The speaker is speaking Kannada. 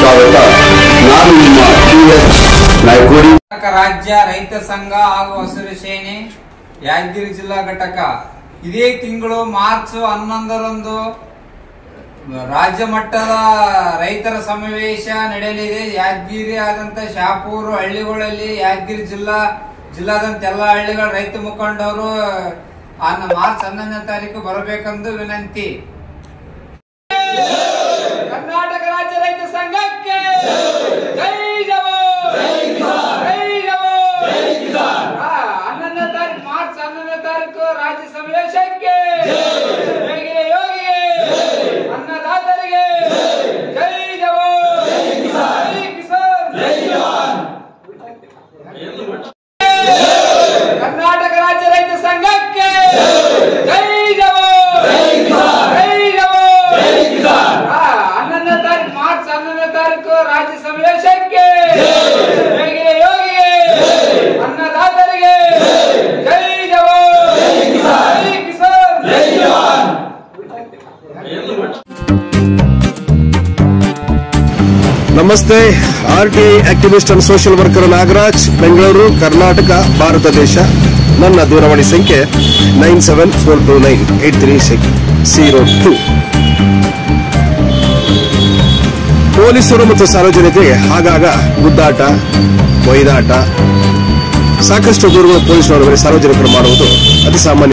ಸ್ವಾಗತ. ನಾನು ನಿಮ್ಮ ನಾಯಕೋಡಿ. ರಾಜ್ಯ ರೈತ ಸಂಘ ಹಾಗೂ ಹಸಿರು ಸೇನೆ ಯಾದಗಿರಿ ಜಿಲ್ಲಾ ಘಟಕ ಇದೇ ತಿಂಗಳು ಮಾರ್ಚ್ 11ರಂದು ರಾಜ್ಯ ಮಟ್ಟದ ರೈತರ ಸಮಾವೇಶ ನಡೆಯಲಿದೆ. ಯಾದಗಿರಿ ಆದಂತ ಶಾಪೂರು ಹಳ್ಳಿಗಳಲ್ಲಿ ಯಾದಗಿರಿ ಜಿಲ್ಲಾದಂತ ಎಲ್ಲ ಹಳ್ಳಿಗಳ ರೈತ ಮುಖಂಡರು ಮಾರ್ಚ್ 11ನೇ ತಾರೀಕು ಬರಬೇಕೆಂದು ವಿನಂತಿ. ಕರ್ನಾಟಕ ರಾಜ್ಯ ರೈತ ಸಂಘಕ್ಕೆ ಜೈ ಜವಾನ್, ಜೈ ಜವಾನ್. 11ನೇ ತಾರೀಕು ಮಾರ್ಚ್ 11ನೇ ತಾರೀಕು ರಾಜ್ಯ ಸಮಾವೇಶಕ್ಕೆ ಯೋಗಿಗೆ ಅನ್ನದಾತರಿಗೆ ಜೈ ಜವಾನ್, ಜೈ ಕಿಸಾನ್, ಜೈ ಜವಾನ್. ಕರ್ನಾಟಕ ರಾಜ್ಯ ರೈತ ಸಂಘಕ್ಕೆ ಜೈ ಜವಾನ್, ಜೈ ಜವಾನ್, ಜೈ ಕಿಸಾನ್. 11ನೇ ತಾರೀಕು ಮಾರ್ಚ್ 11ನೇ ತಾರೀಕು ರಾಜ್ಯ ಸಮಾವೇಶಕ್ಕೆ ಯೋಗಿಗೆ ಅನ್ನದಾತರಿಗೆ ಜೈ ಜವಾನ್, ಜೈ ಕಿಸಾನ್, ಜೈ ಜವಾನ್. ನಮಸ್ತೆ. RTI activist and social worker Nagaraj, Bengaluru, Karnataka, Bharat ದೇಶ. ನನ್ನ ದೂರವಾಣಿ ಸಂಖ್ಯೆ 9742983602. ಪೊಲೀಸರು ಮತ್ತು ಸಾರ್ವಜನಿಕರಿಗೆ ಆಗಾಗ ಗುದ್ದಾಟ, ಒಯ್ದಾಟ, ಸಾಕಷ್ಟು ದೂರುಗಳು ಪೊಲೀಸರವರ ಮೇಲೆ ಸಾರ್ವಜನಿಕರು ಮಾಡುವುದು ಅತಿ ಸಾಮಾನ್ಯ.